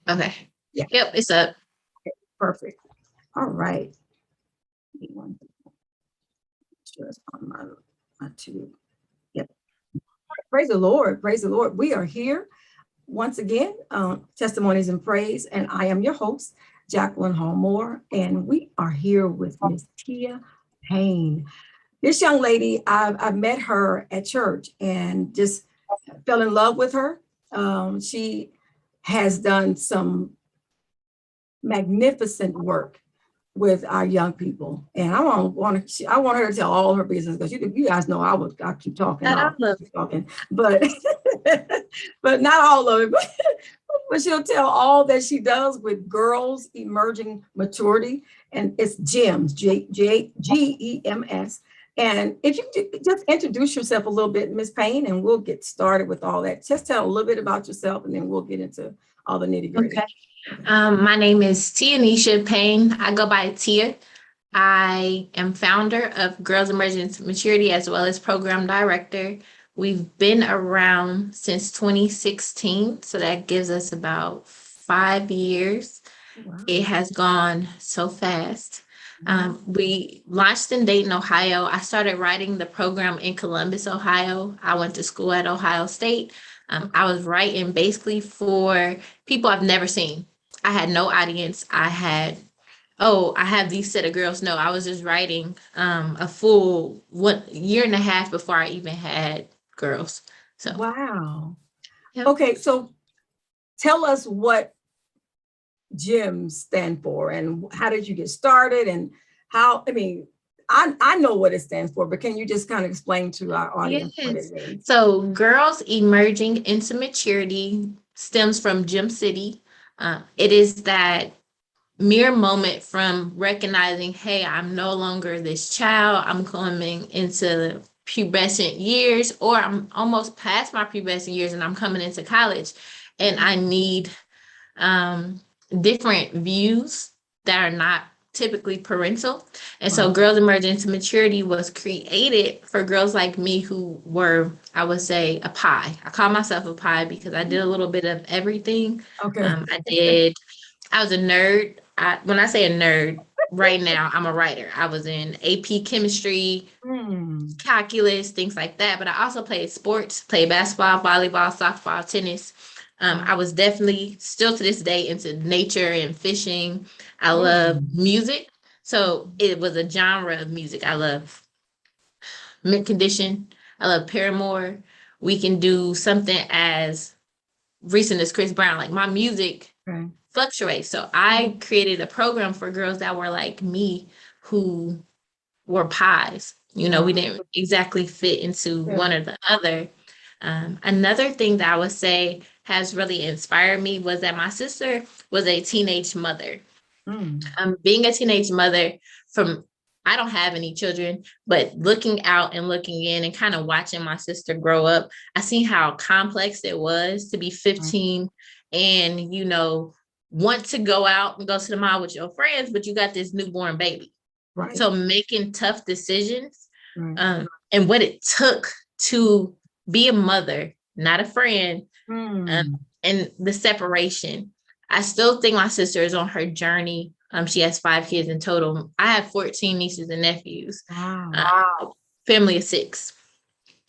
Okay. Yeah. Yep, it's up. Perfect. All right. Sure it's on my tube. Yep. Praise the Lord. Praise the Lord. We are here once again, Testimonies and Praise, and I am your host, Jacqueline Hallmore, and we are here with Miss Tia Payne. This young lady, I've met her at church and just fell in love with her. She has done some magnificent work with our young people, and I want her to tell all her business, because you guys know I keep talking, but but not all of it. But she'll tell all that she does with girls emerging maturity, and it's GEMS, GEMS. And if you just introduce yourself a little bit, Miss Payne, and we'll get started with all that. Just tell a little bit about yourself, and then we'll get into all the nitty gritty. Okay. My name is Tia Payne. I go by Tia. I am founder of Girls Emerging Maturity as well as program director. We've been around since 2016, so that gives us about 5 years. Wow. It has gone so fast. We launched in Dayton, Ohio. I started writing the program in Columbus, Ohio. I went to school at Ohio State. I was writing basically for people I've never seen. I had no audience. I have these set of girls. No, I was just writing a full 1 year and a half before I even had girls. So wow. Yep. Okay, so tell us what GEMS stand for, and how did you get started, and how, I know what it stands for, but can you just kind of explain to our audience what it means? So Girls Emerging into Maturity stems from Gem City. It is that mere moment from recognizing, hey, I'm no longer this child. I'm coming into pubescent years, or I'm almost past my pubescent years and I'm coming into college, and I need different views that are not typically parental. And so Girls Emerging into Maturity was created for girls like me who were, I would say, a pie. I call myself a pie because I did a little bit of everything. Okay. I was a nerd. When I say a nerd, right now, I'm a writer. I was in AP chemistry, calculus, things like that. But I also played sports, played basketball, volleyball, softball, tennis. I was definitely still to this day into nature and fishing. I love music. So it was a genre of music. I love Mint Condition. I love Paramore. We can do something as recent as Chris Brown. Like, my music fluctuates. So I created a program for girls that were like me, who were pies. You know, we didn't exactly fit into one or the other. Another thing that I would say has really inspired me was that my sister was a teenage mother. Being a teenage mother, I don't have any children, but looking out and looking in and kind of watching my sister grow up, I seen how complex it was to be 15 and, want to go out and go to the mall with your friends, but you got this newborn baby. Right. So making tough decisions and what it took to be a mother, not a friend, and the separation. I still think my sister is on her journey. She has 5 kids in total. I have 14 nieces and nephews. Wow. Family of 6.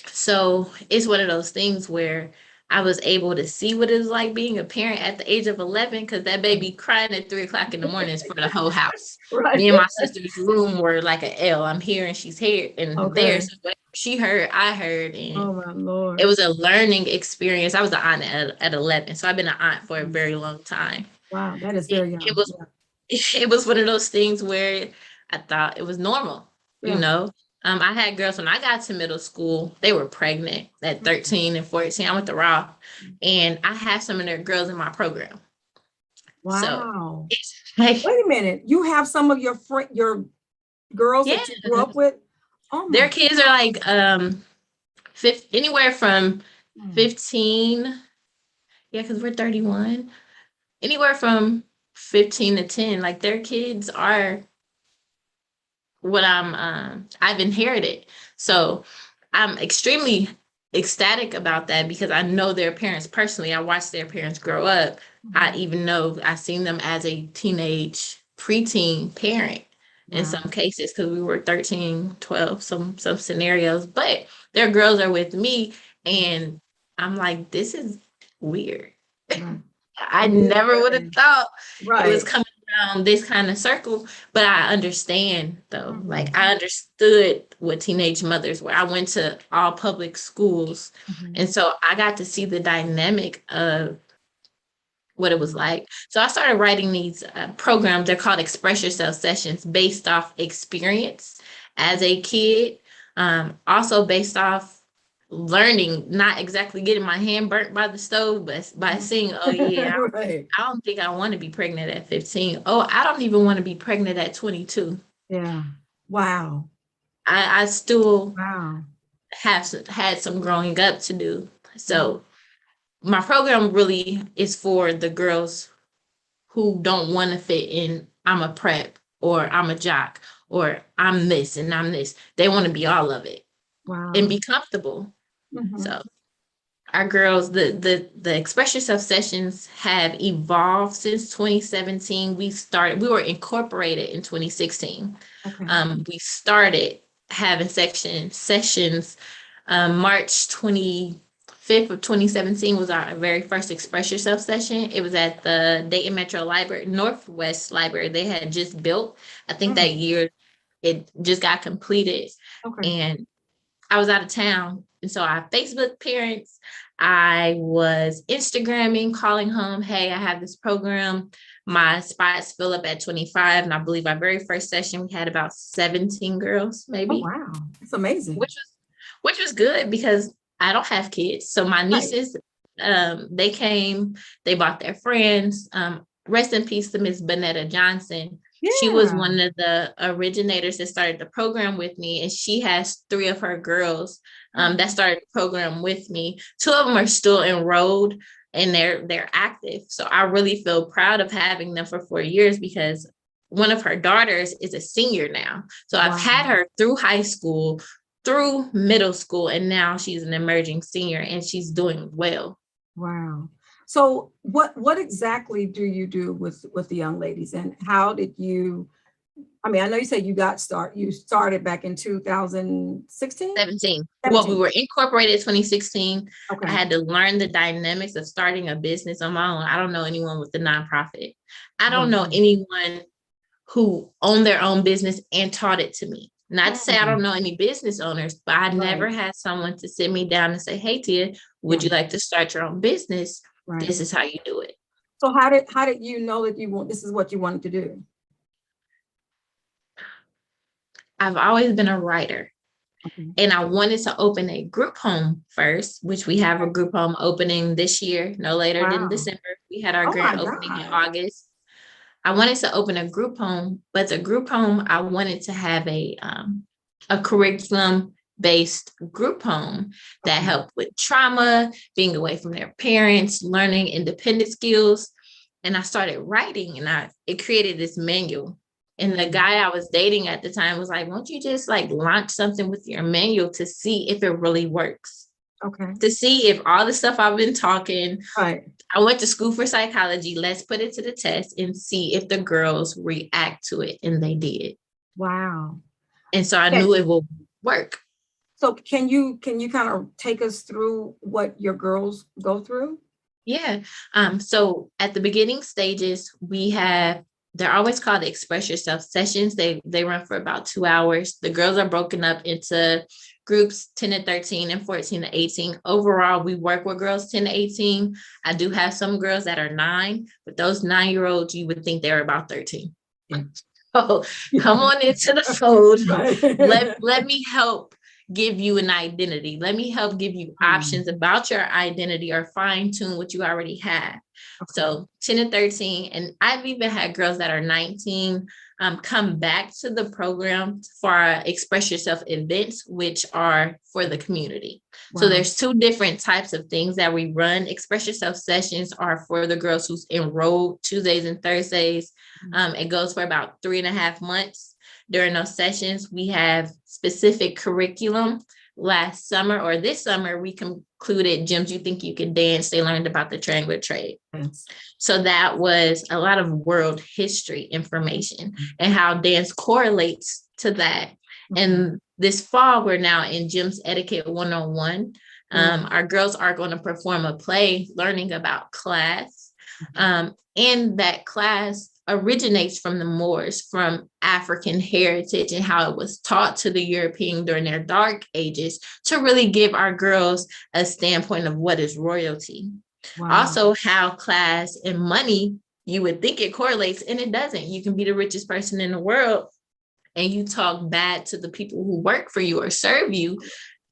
So it's one of those things where I was able to see what it was like being a parent at the age of 11, because that baby crying at 3:00 in the morning is for the whole house. Right. Me and my sister's room were like an L. I'm here and she's here and there. So whatever she heard, I heard. And oh my Lord. It was a learning experience. I was an aunt at 11. So I've been an aunt for a very long time. Wow, that is very young. It was one of those things where I thought it was normal, I had girls when I got to middle school, they were pregnant at 13 and 14. I went to Raw, and I have some of their girls in my program. Wow. So, wait a minute. You have some of your girls that you grew up with? Oh, their kids are like anywhere from 15. Yeah, because we're 31. Anywhere from 15 to 10. Like, their kids are what I've inherited. So I'm extremely ecstatic about that because I know their parents personally. I watched their parents grow up. I even know I seen them as a teenage preteen parent in Wow. some cases because we were 13, 12, some scenarios, but their girls are with me and I'm like, this is weird. Right. I never would have thought it was Right. coming down this kind of circle, but I understand though. Mhm. Like I understood what teenage mothers were. I went to all public schools, Mhm. and so I got to see the dynamic of what it was like. So I started writing these programs. They're called Express Yourself sessions based off experience as a kid, also based off learning, not exactly getting my hand burnt by the stove, but by seeing, oh yeah, Right. I don't think I want to be pregnant at 15. Oh, I don't even want to be pregnant at 22. Yeah. Wow. I still Wow. have had some growing up to do. So my program really is for the girls who don't want to fit in. I'm a prep or I'm a jock or I'm this and I'm this. They want to be all of it and Wow. be comfortable. Mhm. So our girls, the Express Yourself sessions have evolved since 2017. We were incorporated in 2016. Okay. We started having sessions March 25th of 2017 was our very first Express Yourself session. It was at the Dayton Metro Library, Northwest Library. They had just built. I think that year it just got completed. Okay. And I was out of town. And so I Facebook parents. I was Instagramming, calling home, hey, I have this program. My spots fill up at 25. And I believe our very first session, we had about 17 girls, Oh, maybe, wow. It's amazing. which was good because I don't have kids. So my Right. nieces, they came, they brought their friends. Rest in peace to Miss Bonetta Johnson. She was Yeah. one of the originators that started the program with me, and she has 3 of her girls that started the program with me. 2 of them are still enrolled and they're active. So I really feel proud of having them for 4 years because one of her daughters is a senior now. So I've Wow. had her through high school, through middle school, and now she's an emerging senior and she's doing well. Wow. So what exactly do you do with the young ladies, and how did you, I mean, I know you said you started back in 2016? 17. Well, we 17. were incorporated 2016. I Okay. had to learn the dynamics of starting a business on my own. I don't know anyone with a nonprofit. I don't know Wow. anyone who owned their own business and taught it to me. Not to say I don't know any business owners, but I never Right. had someone to sit me down and say, hey, Tia, would Yeah. you like to start your own business? Right. This is how you do it. So how did you know that this is what you wanted to do? I've always been a writer. Okay. And I wanted to open a group home first, which we have a group home opening this year, no later than Wow. December. We had our Oh my grand opening in God. August. I wanted to open a group home, but the group home, I wanted to have a curriculum based group home that Okay. helped with trauma, being away from their parents, learning independent skills. And I started writing and it created this manual. And the guy I was dating at the time was like, won't you just like launch something with your manual to see if it really works? Okay. To see if all the stuff I've been talking, Right. I went to school for psychology. Let's put it to the test and see if the girls react to it. And they did. Wow. And so I Okay. knew it will work. So can you kind of take us through what your girls go through? Yeah. So at the beginning stages, they're always called the Express Yourself sessions. They run for about 2 hours. The girls are broken up into groups 10 to 13 and 14 to 18. Overall, we work with girls 10 to 18. I do have some girls that are 9, but those 9-year-olds, you would think they're about 13. Yeah. So come on into the fold. Right. Let me help give you an identity. Let me help give you options about your identity or fine tune what you already have. Okay. So 10 and 13, and I've even had girls that are 19 come back to the program for our Express Yourself events, which are for the community. Wow. So there's 2 different types of things that we run. Express Yourself sessions are for the girls who's enrolled Tuesdays and Thursdays. It goes for about 3.5 months. During those sessions, we have specific curriculum last summer or this summer, we concluded Gems You Think You Can Dance. They learned about the triangular trade. Yes. So that was a lot of world history information and how dance correlates to that. And this fall, we're now in Gems Etiquette 101. Our girls are going to perform a play learning about class. And that class originates from the Moors, from African heritage and how it was taught to the European during their dark ages to really give our girls a standpoint of what is royalty. Wow. Also, how class and money, you would think it correlates, and it doesn't. You can be the richest person in the world and you talk bad to the people who work for you or serve you.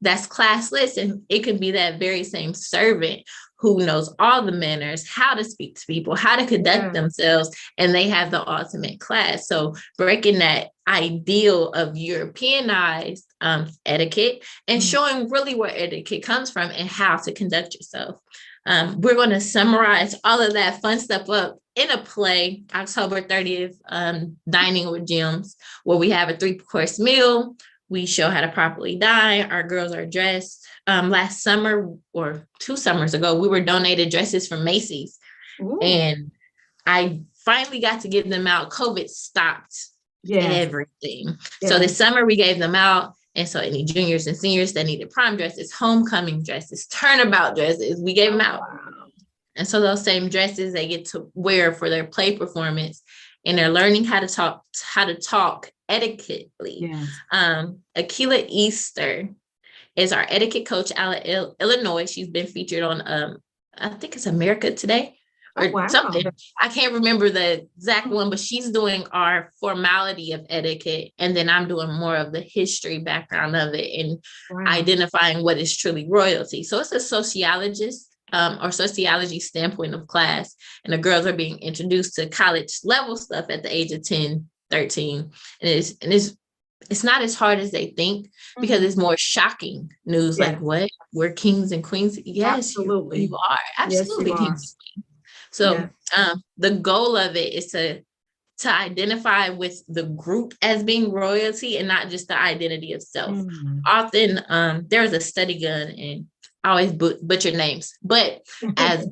That's classless, and it could be that very same servant who knows all the manners, how to speak to people, how to conduct themselves, and they have the ultimate class. So breaking that ideal of Europeanized etiquette and showing really where etiquette comes from and how to conduct yourself. We're going to summarize all of that fun stuff up in a play, October 30th, Dining with Gems, where we have a 3-course meal. We show how to properly dine. Our girls are dressed. Last summer or 2 summers ago, we were donated dresses from Macy's. Ooh. And I finally got to give them out. COVID stopped everything. Yes. So this summer we gave them out. And so any juniors and seniors that needed prom dresses, homecoming dresses, turnabout dresses, we gave them out. Wow. And so those same dresses they get to wear for their play performance, and they're learning how to talk etiquettely. Yes. Akila Easter is our etiquette coach out of Illinois. She's been featured on, I think it's America Today or something. I can't remember the exact one, but she's doing our formality of etiquette. And then I'm doing more of the history background of it and identifying what is truly royalty. So it's a sociologist or sociology standpoint of class. And the girls are being introduced to college level stuff at the age of 10, 13. And it's not as hard as they think because it's more shocking news. Like, what? We're kings and queens? Yes, absolutely. You are. Absolutely, yes, you kings and queens. So the goal of it is to identify with the group as being royalty and not just the identity of self. Often there's a study done, and I always butcher names, but as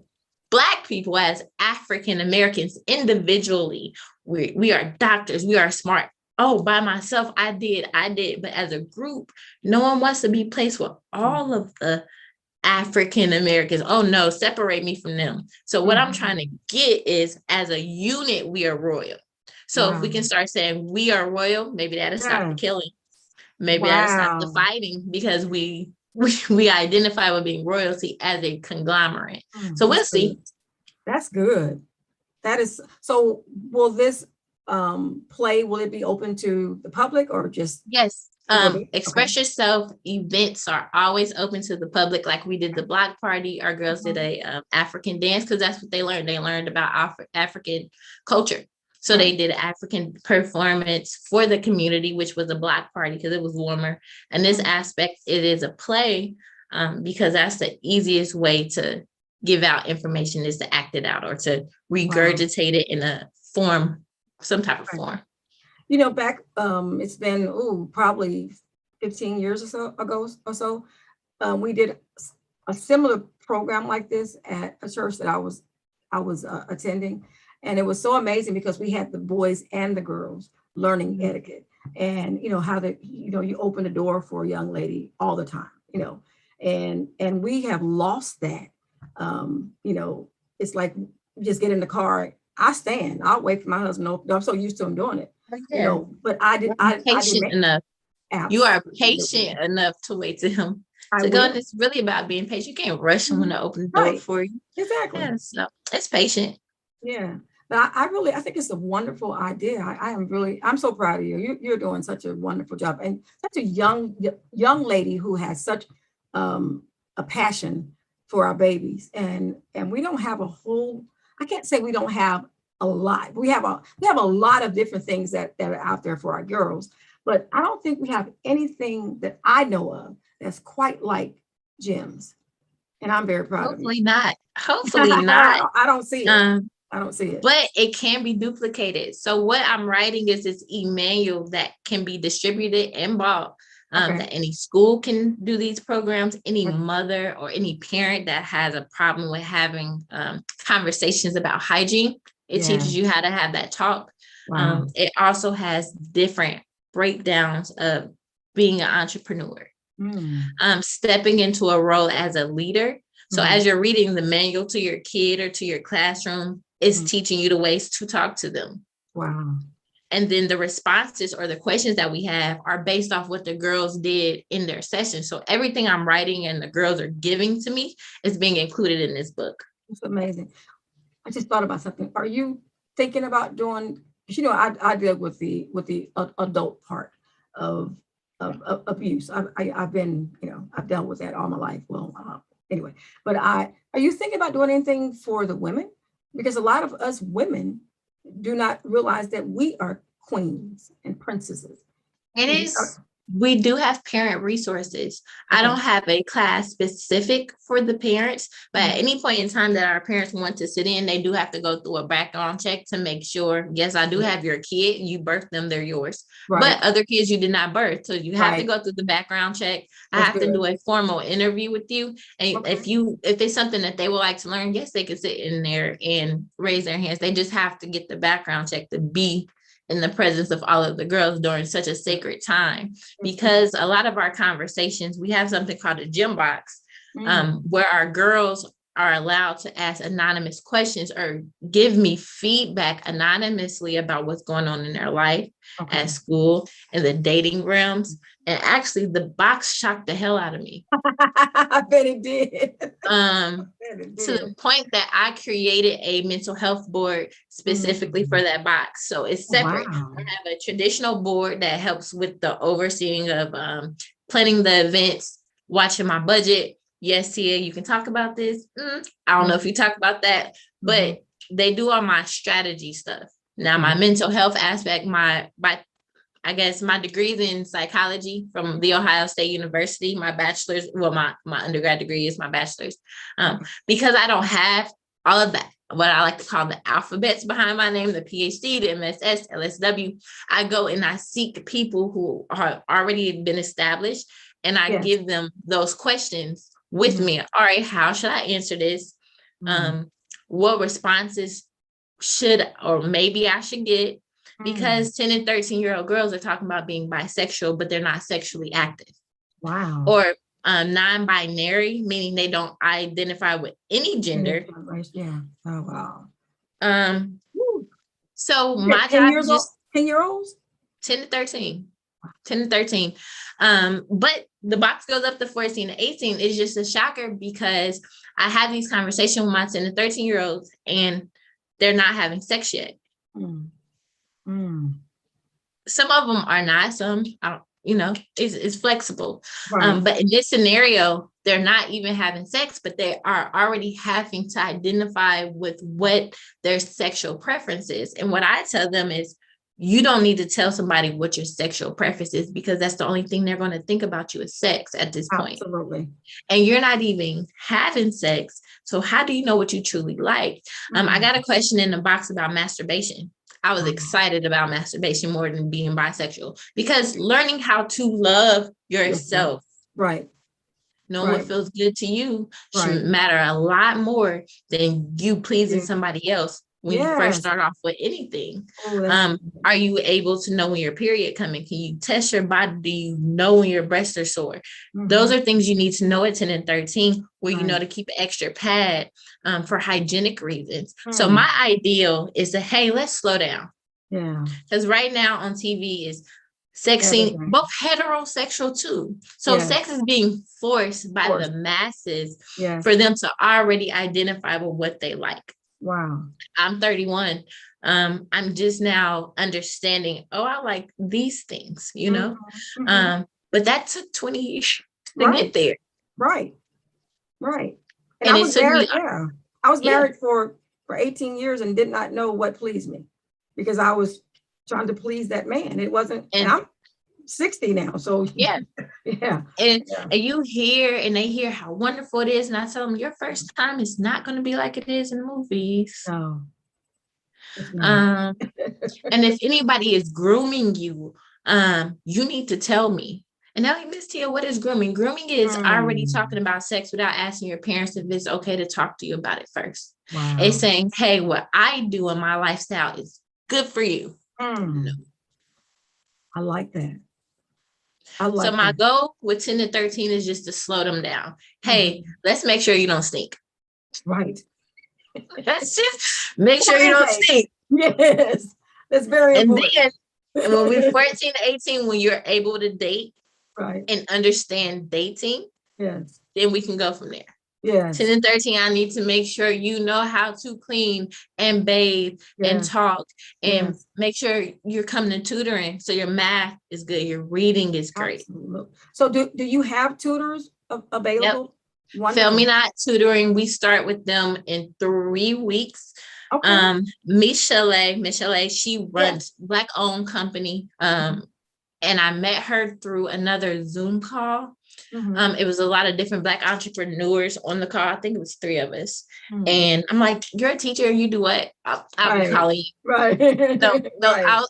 Black people, as African Americans individually, we are doctors, we are smart. Oh, by myself, I did. But as a group, no one wants to be placed with all of the African Americans. Oh no, separate me from them. So what I'm trying to get is, as a unit, we are royal. So if we can start saying we are royal, maybe that'll stop the killing. Maybe that'll stop the fighting, because we identify with being royalty as a conglomerate. So we'll see. That's good. That is. So will this play, will it be open to the public or just? Yes. Express Yourself events are always open to the public. Like we did the block party. Our girls did a African dance because that's what they learned. They learned about African culture. So they did African performance for the community, which was a block party because it was warmer. And this aspect, it is a play because that's the easiest way to give out information, is to act it out or to regurgitate it in a form, some type of form. You know, back, it's been probably 15 years or so ago or so, we did a similar program like this at a church that I was attending. And it was so amazing because we had the boys and the girls learning etiquette, and, you know, how to, you know, you open the door for a young lady all the time, you know, and we have lost that. You know, it's like, just get in the car. I'll wait for my husband. I'm so used to him doing it, you know, but I patient enough. Absolutely. You are patient enough to wait to him to go. And it's really about being patient. You can't rush someone to open the door for you. Exactly. Yeah, so it's patient. Yeah. But I think it's a wonderful idea. I'm so proud of you. You're doing such a wonderful job, and such a young lady who has such a passion for our babies. And we don't have I can't say we don't have a lot. We have a lot of different things that are out there for our girls, but I don't think we have anything that I know of that's quite like Gems. And I'm very proud of you. Hopefully not. I don't see it. I don't see it. But it can be duplicated. So what I'm writing is this emanual that can be distributed and bought Okay. that any school can do these programs, any mother or any parent that has a problem with having conversations about hygiene. It teaches you how to have that talk. Wow. It also has different breakdowns of being an entrepreneur, stepping into a role as a leader. So as you're reading the manual to your kid or to your classroom, it's teaching you the ways to talk to them. Wow. And then the responses or the questions that we have are based off what the girls did in their session. So everything I'm writing and the girls are giving to me is being included in this book. It's amazing. I just thought about something. Are you thinking about doing, you know, I deal with the adult part of abuse. I've been, you know, I've dealt with that all my life. Well, anyway, but are you thinking about doing anything for the women? Because a lot of us women do not realize that we are queens and princesses. It is. We do have parent resources. I don't have a class specific for the parents, but at any point in time that our parents want to sit in, they do have to go through a background check to make sure, yes, I do have your kid. You birthed them, they're yours. But other kids you did not birth. So you have to go through the background check. I have to do a formal interview with you. And if it's something that they would like to learn, yes, they can sit in there and raise their hands. They just have to get the background check to be in the presence of all of the girls during such a sacred time, because a lot of our conversations, we have something called a gym box, where our girls are allowed to ask anonymous questions or give me feedback anonymously about what's going on in their life, at school, in the dating realms. And actually the box shocked the hell out of me. I bet it did. To the point that I created a mental health board specifically for that box. So it's separate. Wow. I have a traditional board that helps with the overseeing of planning the events, watching my budget. Yes, Tia, you can talk about this. I don't know if you talk about that, but they do all my strategy stuff. Now, my mental health aspect, I guess my degrees in psychology from The Ohio State University, my bachelor's, well, my undergrad degree is my bachelor's. Because I don't have all of that, what I like to call the alphabets behind my name, the PhD, the MSS, LSW, I go and I seek people who are already been established, and I give them those questions with me. All right, how should I answer this? What responses should or maybe I should get? Because 10 and 13-year-old girls are talking about being bisexual, but they're not sexually active. Wow. Or non-binary, meaning they don't identify with any gender. Yeah. Oh, wow. So my job is just 10-year-olds? 10 to 13. 10 to 13. But the box goes up to 14 to 18. It's just a shocker because I have these conversations with my 10 to 13-year-olds and they're not having sex yet. Some of them are not, some, it's flexible. But in this scenario, they're not even having sex, but they are already having to identify with what their sexual preference is. And what I tell them is, you don't need to tell somebody what your sexual preference is, because that's the only thing they're going to think about you is sex at this point. Absolutely. And you're not even having sex. So how do you know what you truly like? I got a question in the box about masturbation. I was excited about masturbation more than being bisexual, because learning how to love yourself, knowing what feels good to you should matter a lot more than you pleasing somebody else when you first start off with anything. Are you able to know when your period coming? Can you test your body? Do you know when your breasts are sore? Those are things you need to know at 10 and 13, where you know to keep an extra pad for hygienic reasons. So my ideal is that, hey, let's slow down. Yeah. Because right now on TV is sexing, both heterosexual too. So sex is being forced by the masses for them to already identify with what they like. Wow. I'm 31. I'm just now understanding, I like these things, but that took 20 years to get there. Right. And I was married, I was married for 18 years and did not know what pleased me, because I was trying to please that man. It wasn't, and I'm 60 now. So And you hear, and they hear how wonderful it is. And I tell them, your first time is not going to be like it is in the movies. No. And if anybody is grooming you, you need to tell me. And now, Miss Tia, what is grooming? Grooming is already talking about sex without asking your parents if it's okay to talk to you about it first. Wow. It's saying, hey, what I do in my lifestyle is good for you. No. I like that. So my goal with 10 to 13 is just to slow them down. Hey, let's make sure you don't stink. Right. That's just make sure you don't stink. Yes. That's very important. And when we're 14 to 18, when you're able to date and understand dating, then we can go from there. 10 and 13, I need to make sure you know how to clean and bathe and talk and make sure you're coming to tutoring. So your math is good. Your reading is great. Absolutely. So do you have tutors available? Yep. Fail Me Not Tutoring. We start with them in 3 weeks. Okay. Miss Chalet, she runs Black-owned company. And I met her through another Zoom call. It was a lot of different Black entrepreneurs on the call. I think it was 3 of us. And I'm like, you're a teacher, you do what? I'll be calling you. Right. No,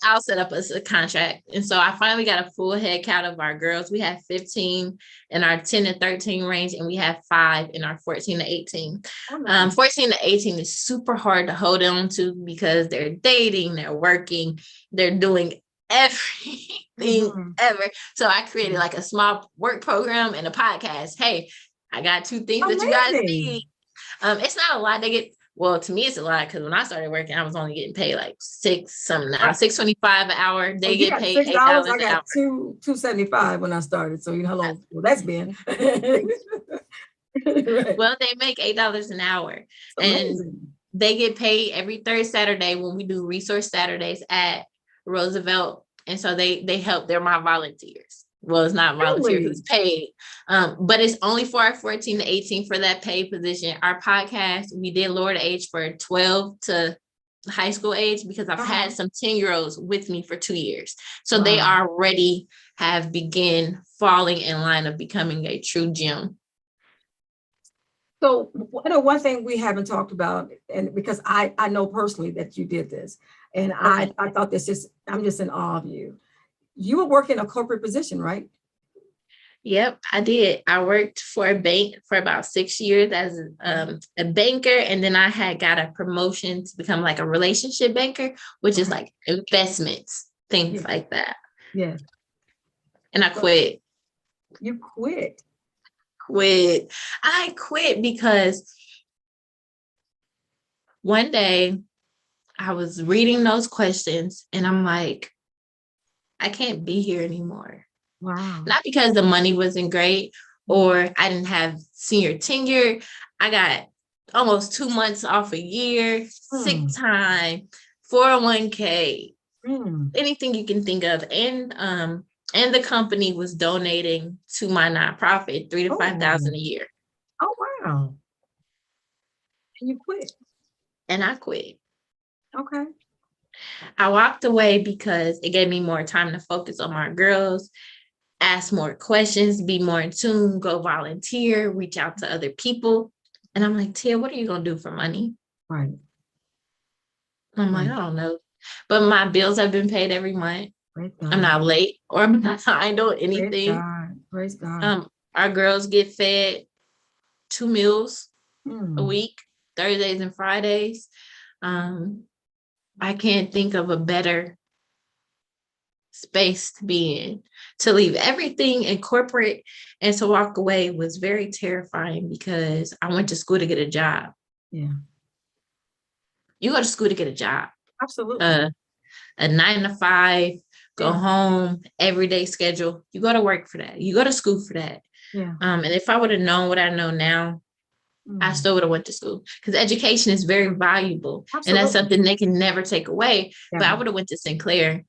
I'll set up a contract. And so I finally got a full head count of our girls. We have 15 in our 10 to 13 range, and we have 5 in our 14 to 18. 14 to 18 is super hard to hold on to because they're dating, they're working, they're doing everything ever. So I created like a small work program and a podcast. Hey, I got 2 things that you guys need. It's not a lot. To me, it's a lot because when I started working, I was only getting paid like $6.25 an hour. They get paid $8 I got $2.75 when I started. So how long? Well, that's been. Well, they make $8 an hour, and they get paid every third Saturday when we do resource Saturdays at Roosevelt. And so they help. They're my volunteers. Well, it's not volunteers, it's paid. But it's only for our 14 to 18 for that paid position. Our podcast, we did lower the age for 12 to high school age because I've had some 10-year-olds with me for 2 years. So they already have begun falling in line of becoming a true gym. So one thing we haven't talked about, and because I know personally that you did this, and I thought I'm just in awe of you. You were working a corporate position, right? Yep, I did. I worked for a bank for about 6 years as a banker, and then I had got a promotion to become like a relationship banker, which is like investments, things like that. Yeah. And I quit. You quit? I quit because one day I was reading those questions and I'm like, I can't be here anymore. Wow. Not because the money wasn't great or I didn't have senior tenure. I got almost 2 months off a year, sick time, 401k, anything you can think of. And the company was donating to my nonprofit $3,000 to $5,000 a year. Oh, wow. And you quit? And I quit. Okay. I walked away because it gave me more time to focus on my girls, ask more questions, be more in tune, go volunteer, reach out to other people. And I'm like, Tia, what are you going to do for money? Right. I'm like, I don't know. But my bills have been paid every month. I'm not late or I'm not behind on anything. Praise God. Our girls get fed 2 meals a week, Thursdays and Fridays. I can't think of a better space to be in. To leave everything in corporate and to walk away was very terrifying because I went to school to get a job. Yeah. You go to school to get a job. Absolutely. A 9 to 5, go home, everyday schedule. You go to work for that. You go to school for that. Yeah. And if I would have known what I know now, I still would have went to school because education is very valuable. Absolutely. And that's something they can never take away. Yeah. But I would have went to Sinclair.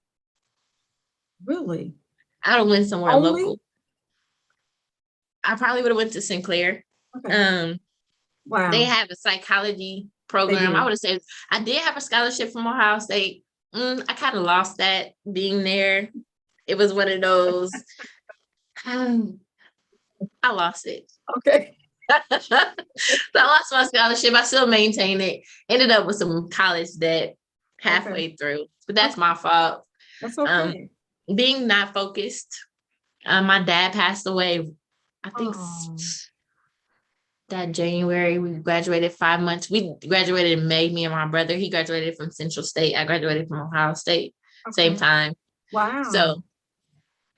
Really? I would have went somewhere local. I probably would have went to Sinclair. Okay. Wow. They have a psychology program. I would have said I did have a scholarship from Ohio State. I kind of lost that being there. It was one of those. I lost it. Okay. So I lost my scholarship. I still maintain it. Ended up with some college debt halfway through, but that's my fault. That's okay. Being not focused My dad passed away, I think Oh, that January. We graduated 5 months. We graduated in May, me and my brother. He graduated from Central State. I graduated from Ohio State, same okay. time. Wow. So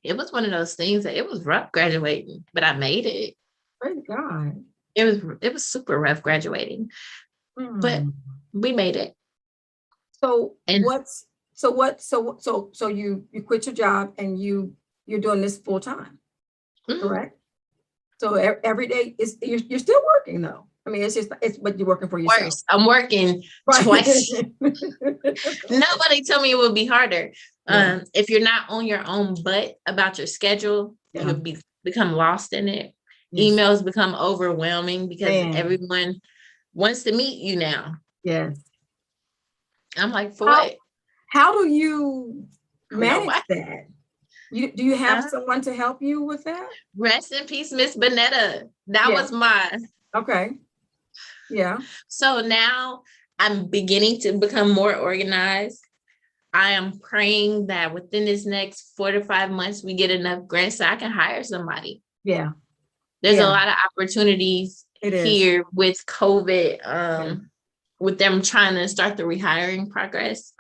it was one of those things that it was rough graduating, but I made it. Praise God. It was super rough graduating, but Mm. we made it. So And you quit your job and you're doing this full time, mhm, correct? So every day is you're still working though. I mean, it's but you're working for yourself. worse, I'm working Right. twice. Nobody told me it would be harder. Yeah. If you're not on your own butt about your schedule, Yeah. become lost in it. Yes. Emails become overwhelming because Man. everyone wants to meet you now. Yes. I'm like, for How what? how do you I don't know manage why. that? Do you have Uh, someone to help you with that? Rest in peace, Miss Bonetta. That Yeah. was mine. Okay. Yeah. So now I'm beginning to become more organized. I am praying that within this next 4 to 5 months, we get enough grants so I can hire somebody. Yeah. There's a Yeah. lot of opportunities It is. here with COVID, Yeah. with them trying to start the rehiring Mhm. process.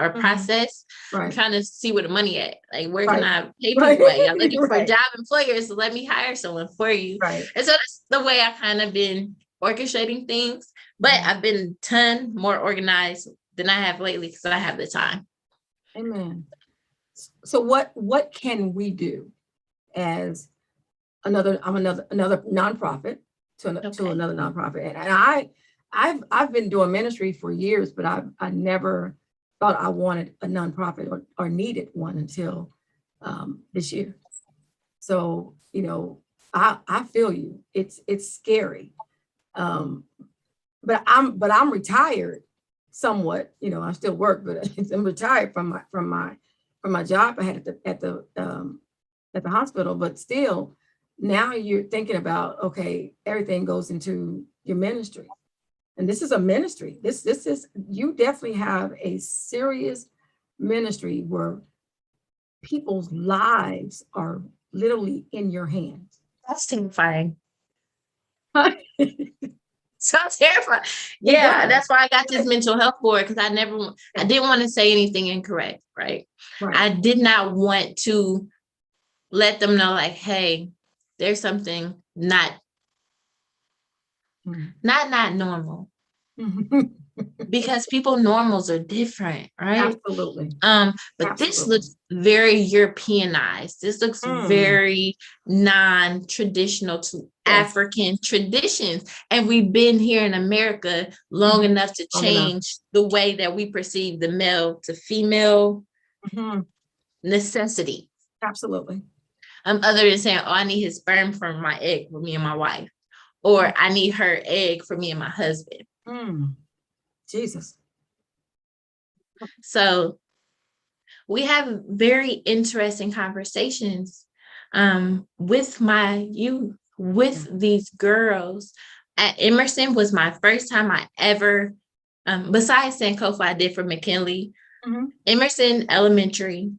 I'm Right. trying to see where the money at. Like, where can Right. I pay Right. people at? Y'all looking for Right. job employers to let me hire someone for you. Right. And so that's the way I kind of been orchestrating things. But Mhm. I've been a ton more organized than I have lately because I have the time. Amen. So what can we do as another nonprofit to Okay. another nonprofit, and I've been doing ministry for years, but I never thought I wanted a nonprofit or needed one until this year. So I feel you. It's scary, um, but I'm retired somewhat. I still work, but I'm retired from my job I had at the hospital. But still, now you're thinking about, okay, everything goes into your ministry, and this is a ministry. This is you definitely have a serious ministry where people's lives are literally in your hands. That's terrifying. It Sounds terrifying. Yeah, does. that's why I got this mental health board because I Yeah, didn't want to say anything incorrect, right? right. I did not want to let them know, like, hey, there's something Mhm. not normal because people normals are different, right? Absolutely. But this Absolutely. looks very Europeanized. This looks Mm, very non-traditional to yes. African traditions. And we've been here in America long Mhm. enough to Long enough. change the way that we perceive the male to female Mhm. necessity. Absolutely. Other than saying, oh, I need his sperm from my egg for me and my wife, or I need her egg for me and my husband. Mm, Jesus. So we have very interesting conversations with my youth, Yeah. with these girls. At Emerson was my first time I ever, besides Sankofa, I did for McKinley. Mhm. Emerson Elementary,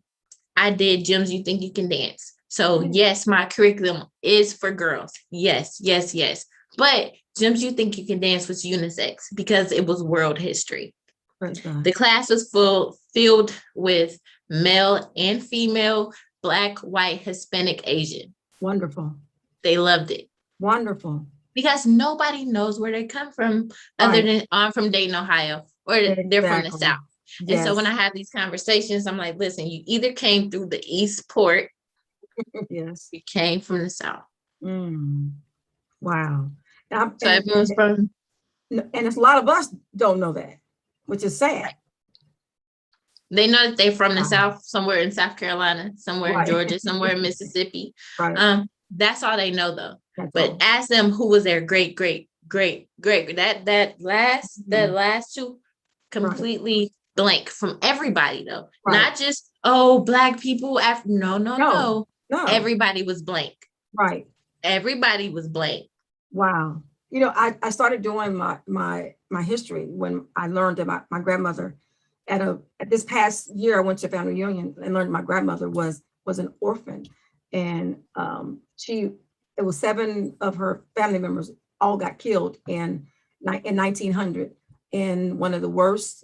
I did Gyms You Think You Can Dance. So Mm, yes, my curriculum is for girls. Yes, yes, yes. But Gyms You Think You Can Dance was unisex because it was world history. praise God. The class was filled with male and female, Black, white, Hispanic, Asian. Wonderful. They loved it Wonderful. because nobody knows where they come from other Right. than I'm from Dayton, Ohio, or they're from the Exactly. South. And so when Yes. I have these conversations, I'm like, listen, you either came through the East Port, Yes. you came from the South. Mm, wow. And, So and, everyone's from, and it's a lot of us don't know that, which is sad. they know that they're from the Wow. South, somewhere in South Carolina, somewhere in Right. Georgia, somewhere in Mississippi. Right. That's all they know though. That's But all. ask them who was their great. That Mhm. last two Right. completely blank from everybody though. Right. Not just, oh, Black people after no, no, No. no. No. Everybody was blank. Right. Everybody was blank. Wow. I started doing my history when I learned that my grandmother at this past year I went to family reunion and learned my grandmother was an orphan. and it was 7 of her family members all got killed in 1900 in one of the worst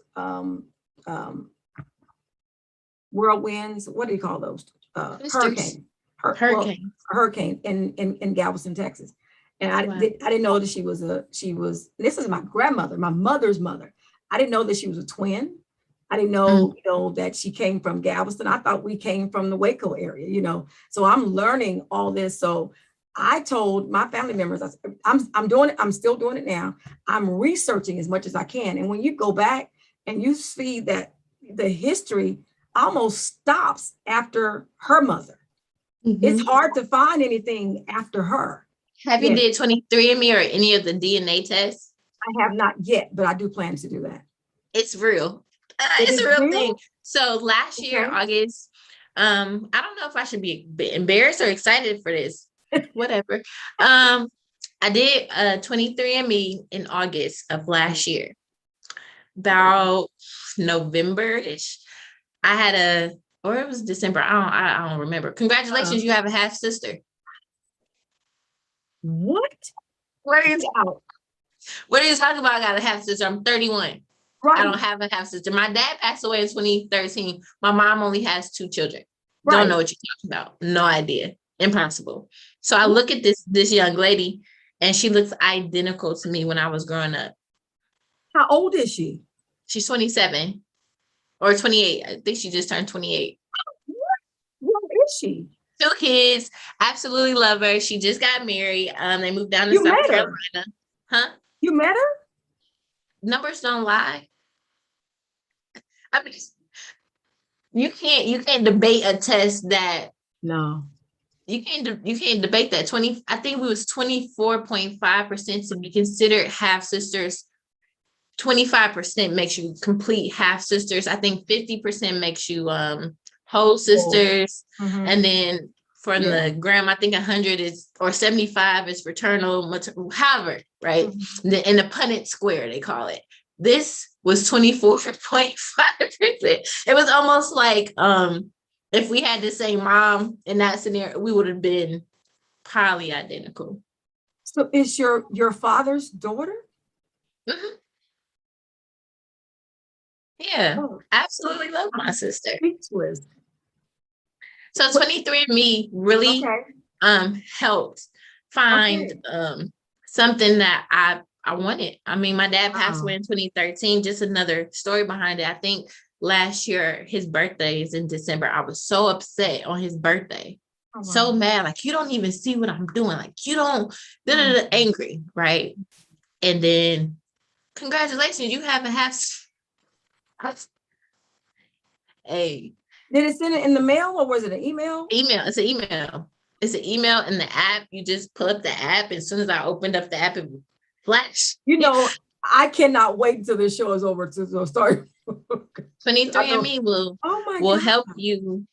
whirlwinds. What do you call those? Hurricane. Hurricane. A hurricane in Galveston, Texas. And I Wow. didn't know that she was, this is my grandmother, my mother's mother. I didn't know that she was a twin. I didn't know, that she came from Galveston. I thought we came from the Waco area, So I'm learning all this. So I told my family members, I'm doing it. I'm still doing it now. I'm researching as much as I can. And when you go back and you see that the history almost stops after her mother, it's hard to find anything after her. Have you did 23andMe or any of the DNA tests? I have not yet, but I do plan to do that. It's real. It's a real thing. So last year, August, I don't know if I should be embarrassed or excited for this. Whatever. I did 23andMe in August of last year. About November-ish. I had or it was December. I don't remember. Congratulations, you have a half sister. What? What are you talking about? I got a half sister. I'm 31. Right. I don't have a half sister. My dad passed away in 2013. My mom only has 2 children. Right. Don't know what you're talking about. No idea. Impossible. So I look at this young lady, and she looks identical to me when I was growing up. How old is she? She's 27 or 28. I think she just turned 28. What is she? 2 kids. Absolutely love her. She just got married. They moved down to South Carolina. Huh? You met her? Numbers don't lie. I mean, you can't debate a test that. No. You can't debate that. I think we was 24.5% to be considered half sisters. 25% makes you complete half sisters. I think 50% makes you whole sisters. And then for the gram, I think 100 is, or 75 is fraternal, however, right? In the Punnett square, they call it. This was 24.5%. It was almost like if we had the same mom in that scenario, we would have been probably identical. So is your father's daughter? Yeah, absolutely love my sister. Speechless. So 23andMe really helped find something that I wanted. I mean, my dad passed away in 2013. Just another story behind it. I think last year, his birthday is in December. I was so upset on his birthday. So mad. Like, you don't even see what I'm doing. Like, you don't, angry, right? And then, congratulations, you have a half. Hey. Did it send it in the mail or was it an email? Email. It's an email. It's an email in the app. You just pull up the app. As soon as I opened up the app, it would flash. I cannot wait until this show is over to start. 23andMe will help you.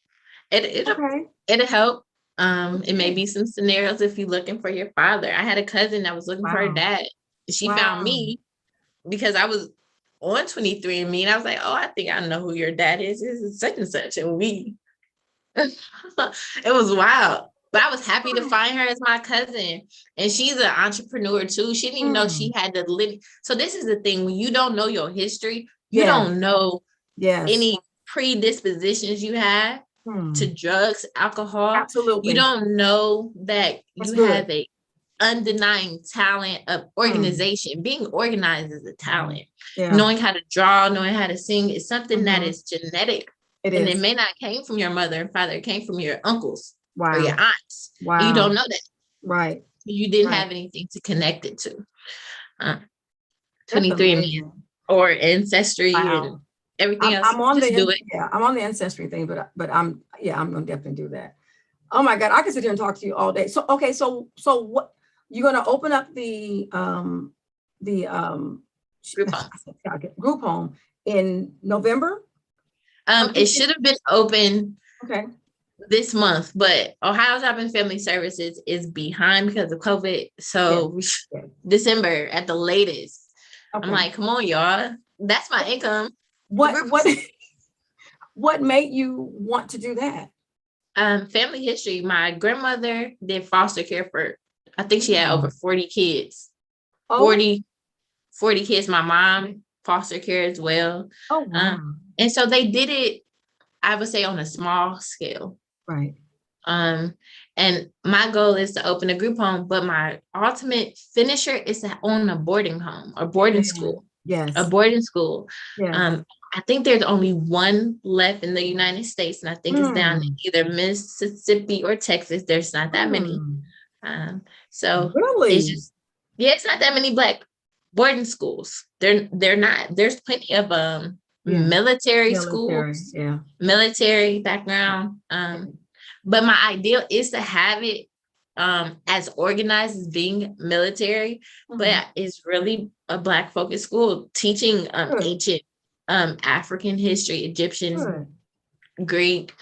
It'll help. It may be some scenarios if you're looking for your father. I had a cousin that was looking for her dad. She found me because I was on 23andMe, and I was like, oh, I think I know who your dad is. This is such and such. And it was wild. But I was happy to find her as my cousin. And she's an entrepreneur too. She didn't even know she had the living. So this is the thing. When you don't know your history, you don't know any predispositions you have to drugs, alcohol. Absolutely. You don't know that you have a undenying talent of organization. Being organized is a talent. Knowing how to draw, knowing how to sing is something that is genetic. It may not came from your mother and father. It came from your uncles or your aunts. You don't know that. Right. You didn't have anything to connect it to. 23andMe or Ancestry and everything else. I'm on I'm on the Ancestry thing, but I'm gonna definitely do that. Oh my God, I can sit here and talk to you all day. So okay, so what you're gonna open up the group home in November? It should have been open this month, but Ohio Job and Family Services is behind because of COVID. So December at the latest. I'm like, come on, y'all. That's my income. What made you want to do that? Family history. My grandmother did foster care for, I think she had over 40 kids. Oh, 40 kids. My mom foster care as well. oh, wow. And so they did it, I would say, on a small scale. Right. And my goal is to open a group home, but my ultimate finisher is to own a boarding home or boarding school. Yes. A boarding school. Yes. I think there's only one left in the United States, and I think it's down in either Mississippi or Texas. There's not that many. So really, it's just, it's not that many Black boarding schools. They're not. There's plenty of military schools, military background. But my ideal is to have it as organized as being military, but it's really a Black focused school teaching ancient African history, Egyptian, Greek,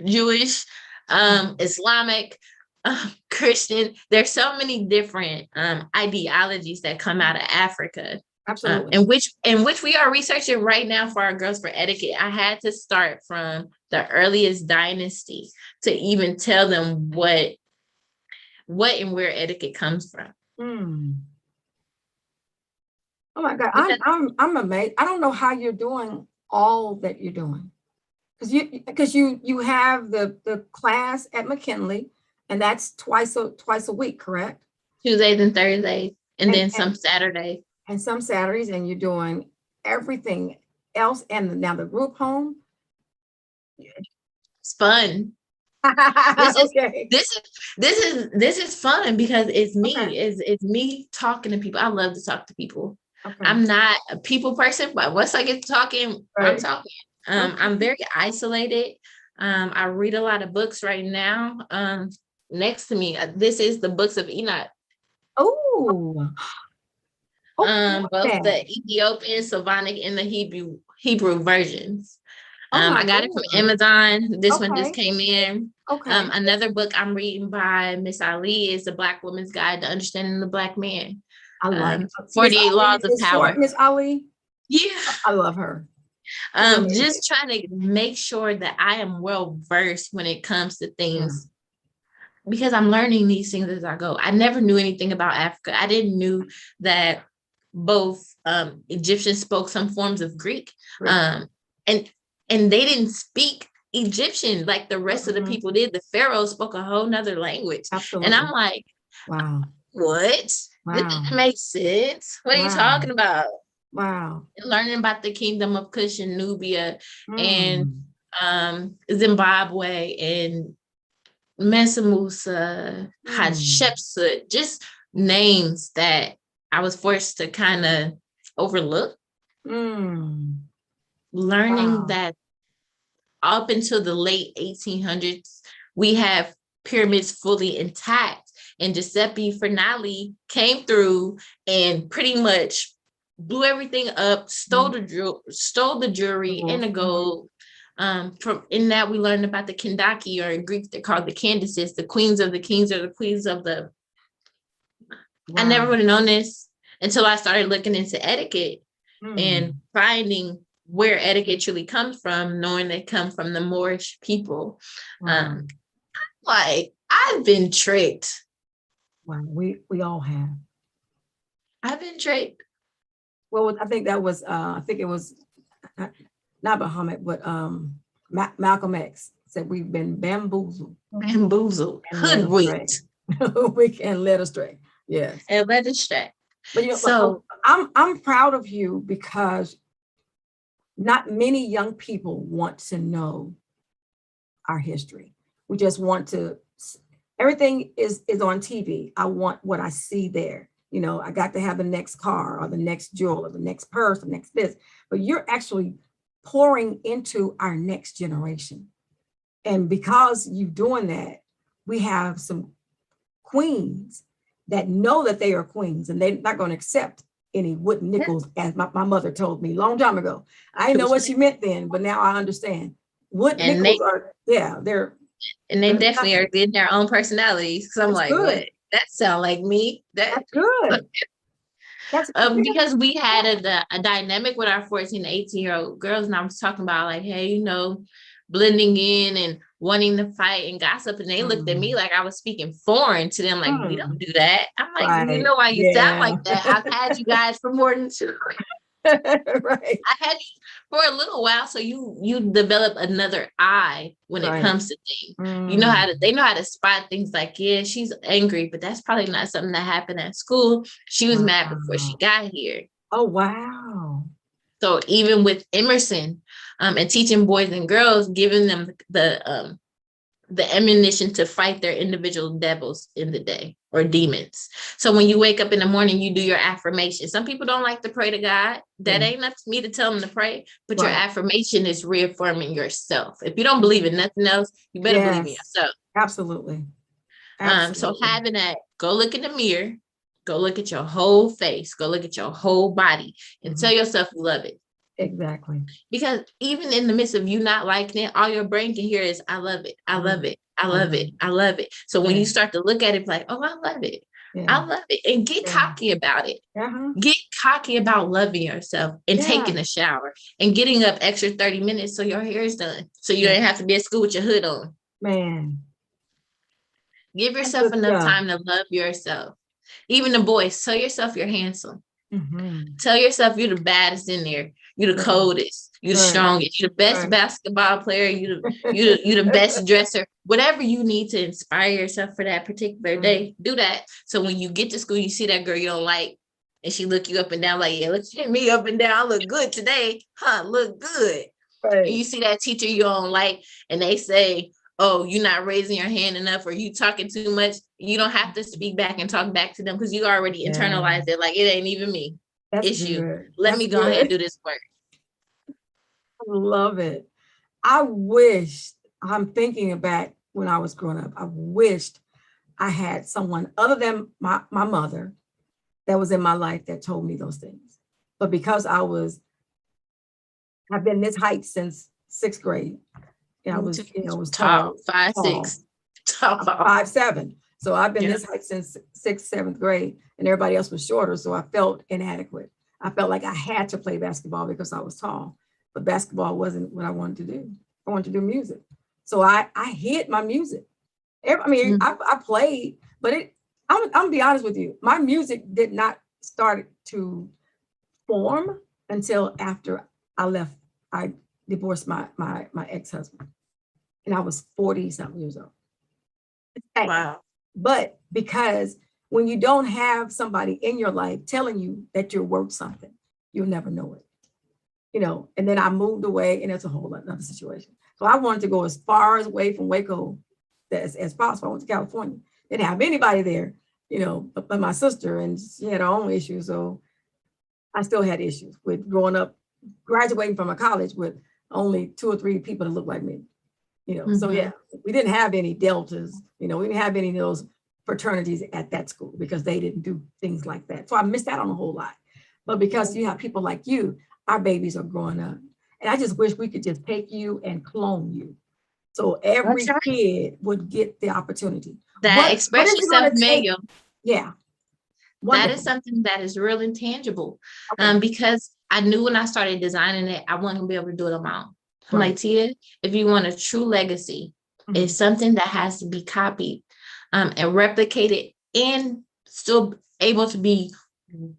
Jewish, Islamic, Christian. There's so many different ideologies that come out of Africa. Absolutely. In which we are researching right now for our Girls for Etiquette. I had to start from the earliest dynasty to even tell them what and where etiquette comes from. Oh my God, I'm amazed. I don't know how you're doing all that you're doing, because you have the class at McKinley, and that's twice a week, correct? Tuesdays and Thursdays, and then some Saturdays. And some Saturdays, and you're doing everything else, and now the group home. It's fun. This is fun because it's me. It's me talking to people. I love to talk to people. I'm not a people person, but once I get talking, I'm talking. I'm very isolated. I read a lot of books right now. Next to me, this is the books of Enoch. Both the Ethiopian, Slavonic, and the Hebrew versions. I got it from Amazon. This one just came in. Another book I'm reading by Miss Ali is The Black Woman's Guide to Understanding the Black Man. I like 48 Laws of Power. Miss Ali? Yeah. I love her. Just trying to make sure that I am well versed when it comes to things. Because I'm learning these things as I go. I never knew anything about Africa. I didn't knew that both Egyptians spoke some forms of Greek. And they didn't speak Egyptian like the rest of the people did. The pharaohs spoke a whole nother language. Absolutely. And I'm like, wow, what? Wow. This doesn't make sense. What are you talking about? Wow. Learning about the kingdom of Kush and Nubia and Zimbabwe and Mansa Musa, Hatshepsut, just names that I was forced to kind of overlook. Learning that up until the late 1800s, we have pyramids fully intact, and Giuseppe Finale came through and pretty much blew everything up, stole the jewelry and the gold. In that we learned about the Kendaki, or in Greek they're called the Candaces, the queens of the kings or the queens of the. I never would have known this until I started looking into etiquette and finding where etiquette truly comes from, knowing they come from the Moorish people. Like, I've been tricked. Wow, we all have. I've been tricked. Well, I think that was I think it was not Muhammad, but Malcolm X said we've been bamboozled, hoodwinked, we can led astray. Yes, and led astray. But so I'm proud of you, because not many young people want to know our history. We just want to. Everything is on TV. I want what I see there. You know, I got to have the next car or the next jewel or the next purse, the next this. But you're actually pouring into our next generation. And because you're doing that, we have some queens that know that they are queens, and they're not going to accept any wooden nickels, as my mother told me a long time ago. I didn't know what she meant then, but now I understand. Wooden nickels they're. And they definitely are in their own personalities. So I'm like, what? That sounds like me. That's good. That's Because we had a dynamic with our 14 to 18-year-old girls, and I was talking about like, hey, blending in and wanting to fight and gossip, and they looked at me like I was speaking foreign to them, like, we don't do that. I'm like, you right. know why you sound Yeah. like that? I've had you guys for more than 2. Right. I had you for a little while, so you develop another eye when it Right. comes to things. You know they know how to spot things like, yeah, she's angry, but that's probably not something that happened at school. She was mad before she got here. Oh, wow. So even with Emerson, and teaching boys and girls, giving them the ammunition to fight their individual devils in the day or demons. So when you wake up in the morning, you do your affirmation. Some people don't like to pray to God. That ain't up to me to tell them to pray, but your affirmation is reaffirming yourself. If you don't believe in nothing else, you better believe in yourself. Absolutely. So having that, go look in the mirror, go look at your whole face, go look at your whole body, and tell yourself you love it. Exactly. Because even in the midst of you not liking it, all your brain can hear is, I love it. I love it. I love it. I love it. So when you start to look at it, like, oh, I love it. I love it. And get cocky about it. Get cocky about loving yourself and taking a shower and getting up extra 30 minutes so your hair is done. So you don't have to be at school with your hood on. Man. Give yourself enough time to love yourself. Even the boys, tell yourself you're handsome. Tell yourself you're the baddest in there. You're the coldest. You're the strongest. You're the best basketball player. You're the best dresser. Whatever you need to inspire yourself for that particular day, do that. So when you get to school, you see that girl you don't like, and she look you up and down like, yeah, look at me up and down. I look good today. Look good. And you see that teacher you don't like, and they say, oh, you're not raising your hand enough, or you talking too much. You don't have to speak back and talk back to them because you already internalized it. Like, it ain't even me. It's you. Let me go ahead and do this work. I love it. I'm thinking back when I was growing up, I wished I had someone other than my mother that was in my life that told me those things. But because I've been this height since 6th grade. And I was tall, 5'6", tall, 5'7". So I've been this height since 6th, 7th grade, and everybody else was shorter. So I felt inadequate. I felt like I had to play basketball because I was tall, but basketball wasn't what I wanted to do. I wanted to do music. So I hid my music. I played, but I'm gonna be honest with you. My music did not start to form until after I divorced my ex-husband. And I was 40-something years old. Wow. But because when you don't have somebody in your life telling you that you're worth something, you'll never know it. And then I moved away, and it's a whole other situation. So I wanted to go as far away from Waco as possible. I went to California. Didn't have anybody there, but my sister, and she had her own issues. So I still had issues with growing up, graduating from a college with only 2 or 3 people that looked like me. So we didn't have any deltas, we didn't have any of those fraternities at that school because they didn't do things like that. So I missed out on a whole lot. But because you have people like you, our babies are growing up. And I just wish we could just take you and clone you. So every kid would get the opportunity. That express yourself, Mayo. Yeah. Wonderful. That is something that is real intangible. Because I knew when I started designing it, I wasn't gonna be able to do it on my own. I'm like, Tia, if you want a true legacy, it's something that has to be copied and replicated and still able to be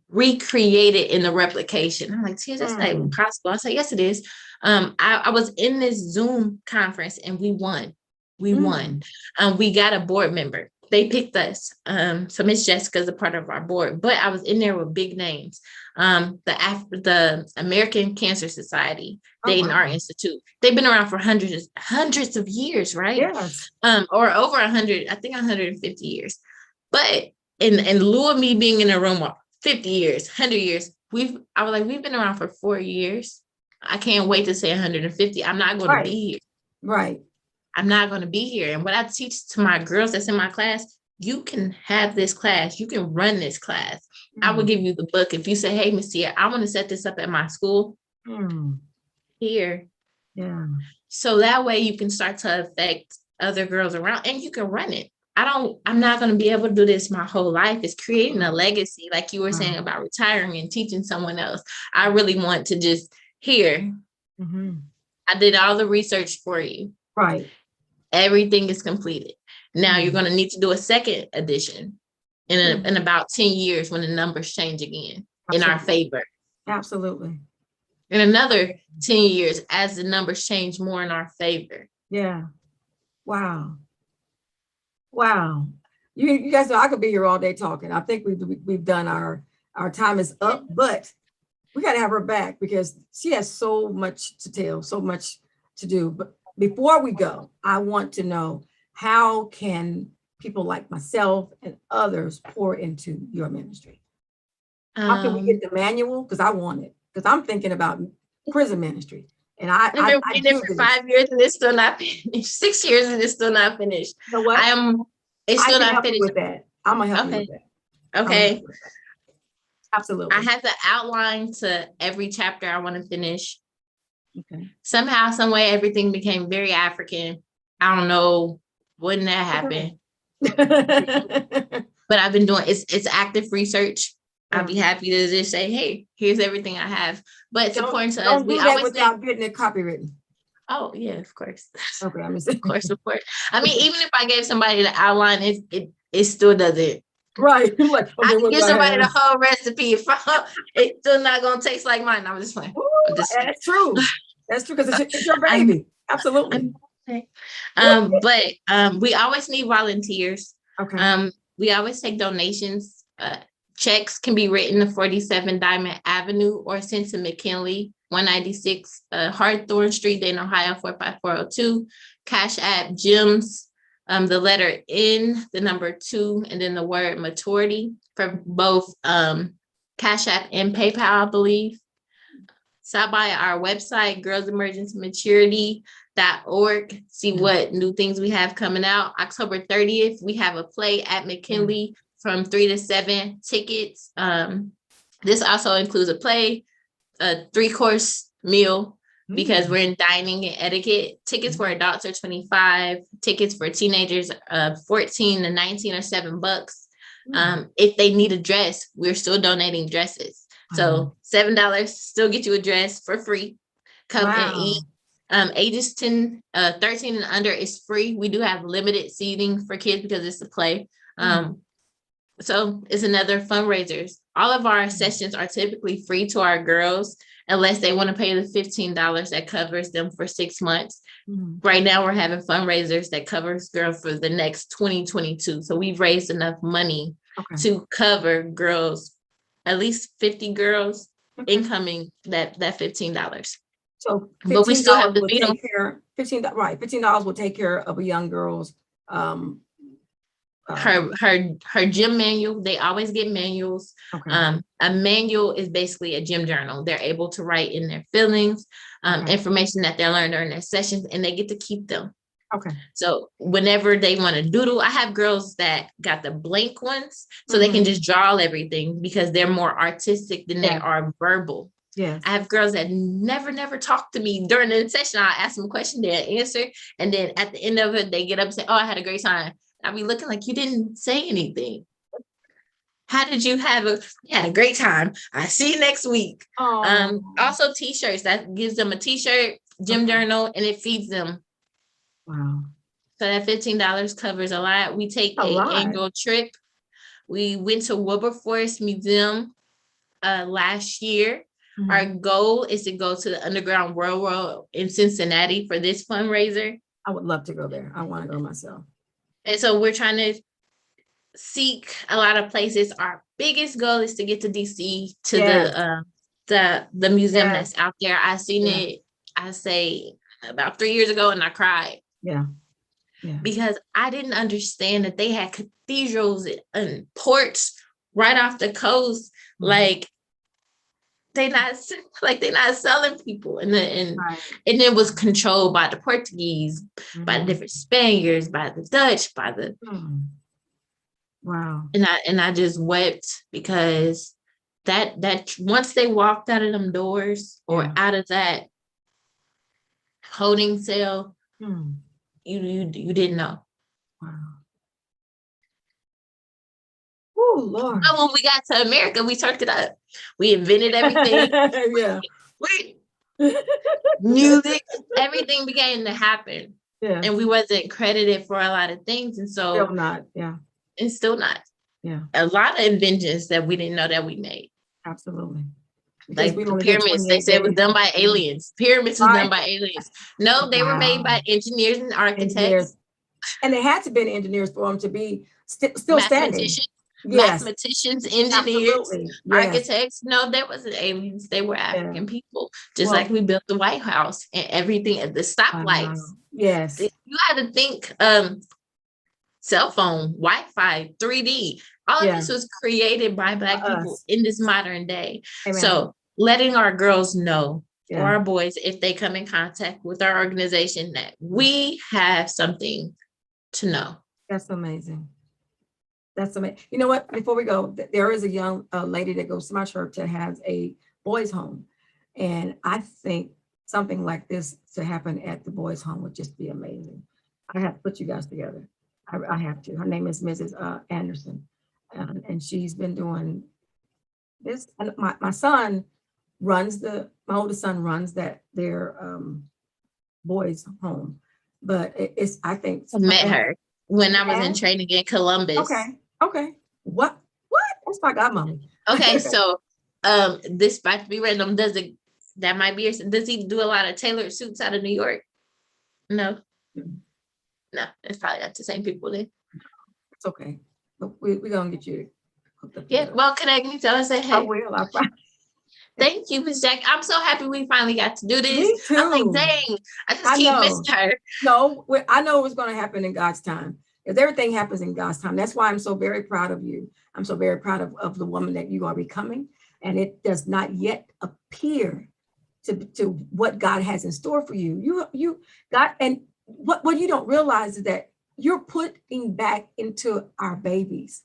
recreated in the replication. I'm like, Tia, that's not even possible. I said, yes, it is. I was in this Zoom conference and we won. We won. We got a board member. They picked us. So Miss Jessica's a part of our board, but I was in there with big names. The American Cancer Society, Dayton Art Institute. They've been around for hundreds of years, right? Yes. Or over 100, I think 150 years. But in lieu of me being in a room 50 years, 100 years, I was like, we've been around for 4 years. I can't wait to say 150. I'm not going to be here. Right. I'm not going to be here. And what I teach to my girls that's in my class, you can have this class. You can run this class. I will give you the book. If you say, hey, Miss Tia, I want to set this up at my school here. Yeah. So that way you can start to affect other girls around and you can run it. I'm not going to be able to do this my whole life. It's creating a legacy, like you were saying Wow. about retiring and teaching someone else. I really want to just here. Mhm. I did all the research for you. Right. Everything is completed. Now you're Mm. going to need to do a second edition in about 10 years when the numbers change again in our Absolutely. favor. Absolutely. In another 10 years as the numbers change more in our favor. Yeah. Wow. Wow. You guys know I could be here all day talking. I think we've done our time is up, but we got to have her back because she has so much to tell, so much to do. But before we go, I want to know, how can people like myself and others pour into your ministry? How can we get the manual? Because I want it. Because I'm thinking about prison ministry. And I've been I reading do it for this. 5 years and it's still not finished. 6 years and it's still not finished. You know what? It's I still can not help you finished. with that. I'm gonna help you with Okay. that. Okay. Absolutely. I have the outline to every chapter I want to finish. Okay. Somehow, some way, everything became very African. I don't know when that happened, but I've been doing it's active research. I'll be happy to just say, hey, here's everything I have. But it's important to us. Don't We do that always say, without getting it copywritten. oh yeah, of course. Okay, I'm saying. Of course. I mean, even if I gave somebody the outline, it still doesn't. Right. I'm like, I okay, can what give do I somebody the have? whole recipe. If it's still not gonna taste like mine. I'm just playing. Ooh, I'm just that's true. That's true because it's your I'm, baby. Absolutely. okay. But we always need volunteers. Okay. We always take donations. Checks can be written to 47 Diamond Avenue or sent to McKinley, 196 Hawthorne Street, Dayton, Ohio, 45402. Cash App Gems, the letter N, the number 2, and then the word maturity for both Cash App and PayPal, I believe. Stop by our website, girlsemergentematurity.org. See what new things we have coming out. October 30th, we have a play at McKinley from 3 to 7. Tickets. This also includes a play, a 3-course meal, because we're in dining and etiquette. Tickets for adults are $25. Tickets for teenagers, 14 to 19 or $7. If they need a dress, we're still donating dresses. So $7 still get you a dress for free. Come and eat. Ages 13 and under is free. We do have limited seating for kids because it's a play. So it's another fundraisers. All of our sessions are typically free to our girls unless they want to pay the $15 that covers them for 6 months. Right now we're having fundraisers that covers girls for the next 2022. So we've raised enough money to cover girls, at least 50 girls incoming that $15. So But we still have $15 to will feed them. take care, $15 will take care of a young girl's her gym manual. They always get manuals. A manual is basically a gym journal. They're able to write in their feelings, information that they learn during their sessions, and they get to keep them. So whenever they want to doodle, I have girls that got the blank ones so they can just draw everything because they're more artistic than they are verbal. I have girls that never talk to me during the session. I'll ask them a question, they'll answer, and then at the end of it, they get up and say, oh, I had a great time. I'll be looking like you didn't say anything. How did you have you had a great time? I see you next week. Also t-shirts, that gives them a t-shirt, gym journal, and it feeds them. Wow. So that $15 covers a lot. We take an annual trip. We went to Wilberforce Museum last year. Our goal is to go to the Underground Railroad in Cincinnati for this fundraiser. I would love to go there. I want to go myself. And so we're trying to seek a lot of places. Our biggest goal is to get to DC to the museum that's out there. I seen it, I say about 3 years ago, and I cried. Because I didn't understand that they had cathedrals and ports right off the coast. Like they're not selling people, and it was controlled by the Portuguese, by the different Spaniards, by the Dutch, by the and I just wept because that once they walked out of them doors or out of that holding cell, you didn't know. Oh, Lord. But when we got to America, we turned it up. We invented everything. Yeah. Music, everything began to happen. Yeah. And we wasn't credited for a lot of things. And so Still not. Yeah. it's still not. Yeah. A lot of inventions that we didn't know that we made. Absolutely. Because Like we the only get pyramids, they 28 said was days. done by aliens. Pyramids was done Right. by aliens. No, they were made by engineers and architects. Engineers. And they had to be engineers for them to be still standing. Yes. Mathematicians, engineers, Absolutely. Yes. architects. No, there wasn't aliens. They were African people. Just Well, like we built the White House and everything at the stoplights. Yes. You had to think cell phone, Wi-Fi, 3D. All of this was created by Black people in this modern day. Amen. So letting our girls know, or our boys, if they come in contact with our organization, that we have something to know. That's amazing. That's amazing. You know what? Before we go, there is a young lady that goes to my church that has a boys' home. And I think something like this to happen at the boys' home would just be amazing. I have to put you guys together. I have to. Her name is Mrs. Anderson. And she's been doing this. And my son runs my oldest son runs their boys' home. But I think I met her when I was in training in Columbus. Okay. What? That's my godmommy. Okay, so this might be random. Does he do a lot of tailored suits out of New York? No. No, it's probably not the same people then. It's okay. We're gonna get you hooked up. Yeah, well, connect me. Tell us, hey. I will. I promise. Thank you, Miss Jack. I'm so happy we finally got to do this. Me too. I'm like, dang, I just keep missing her. No, I know what's going to happen in God's time. Because everything happens in God's time. That's why I'm so very proud of you. I'm so very proud of the woman that you are becoming. And it does not yet appear to what God has in store for you. You God, and what you don't realize is that you're putting back into our babies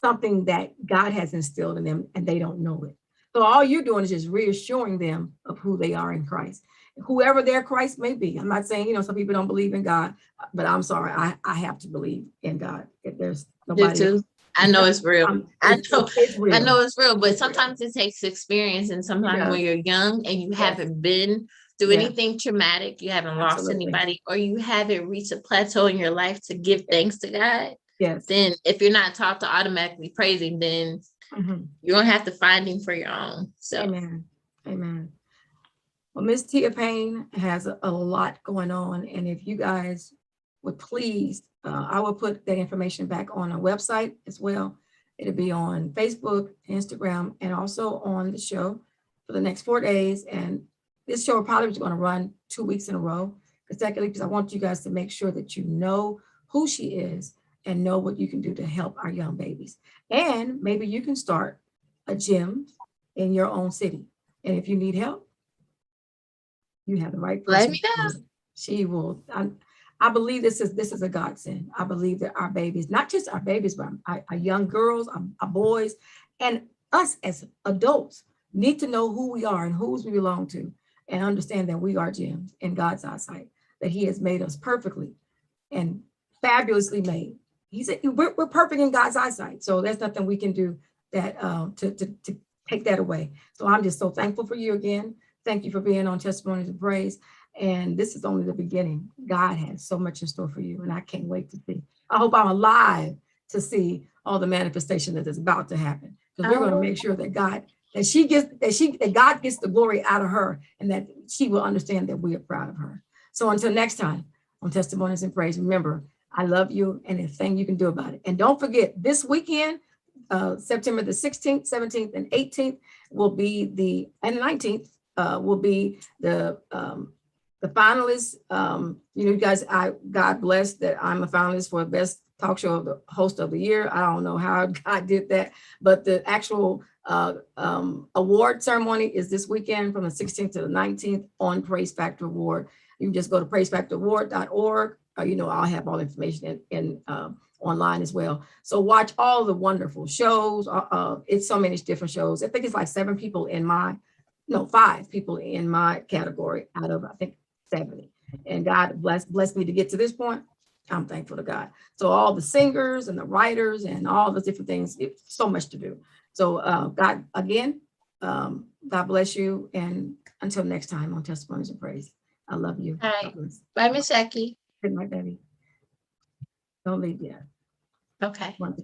something that God has instilled in them, and they don't know it. So all you're doing is just reassuring them of who they are in Christ, whoever their Christ may be. I'm not saying, some people don't believe in God, but I'm sorry, I have to believe in God. If there's nobody else. I know it's real. I know it's real, but sometimes it takes experience, and sometimes when you're young and you haven't been through anything traumatic, you haven't lost anybody, or you haven't reached a plateau in your life to give thanks to God. Yes. Then if you're not taught to automatically praise him, then you're gonna have to find him for your own. So Amen. Well, Miss Tia Payne has a lot going on, and if you guys would please, I will put that information back on our website as well. It'll be on Facebook, Instagram, and also on the show for the next 4 days. And this show probably is going to run 2 weeks in a row consecutively, because I want you guys to make sure that you know who she is and know what you can do to help our young babies. And maybe you can start a gym in your own city. And if you need help, you have the right person. Let me know. She will. I believe this is a godsend. I believe that our babies, not just our babies, but our young girls, our boys, and us as adults need to know who we are and whose we belong to, and understand that we are gems in God's eyesight, that he has made us perfectly and fabulously made. He said we're perfect in God's eyesight. So there's nothing we can do that to take that away. So I'm just so thankful for you again. Thank you for being on Testimonies of Praise. And this is only the beginning. God has so much in store for you, and I can't wait to see. I hope I'm alive to see all the manifestation that is about to happen. Because we're going to make sure that God gets the glory out of her, and that she will understand that we are proud of her. So until next time on Testimonies and Praise, remember, I love you, and there's a thing you can do about it. And don't forget, this weekend, September the 16th, 17th, and 18th will be and the 19th will be the finalists. You guys, God bless that I'm a finalist for best talk show host of the year. I don't know how God did that, but the actual award ceremony is this weekend from the 16th to the 19th on Praise Factor Award. You can just go to praisefactoraward.org. I'll have all the information in online as well. So watch all the wonderful shows. It's so many different shows. I think it's like 5 people in my category out of, I think, 70. And God bless me to get to this point. I'm thankful to God. So all the singers and the writers and all the different things, it's so much to do. So God, again, God bless you. And until next time on Testimonies and Praise, I love you. All God right. bless. Bye, Miss Jackie. Good night, baby. Don't leave yet. Okay. Want to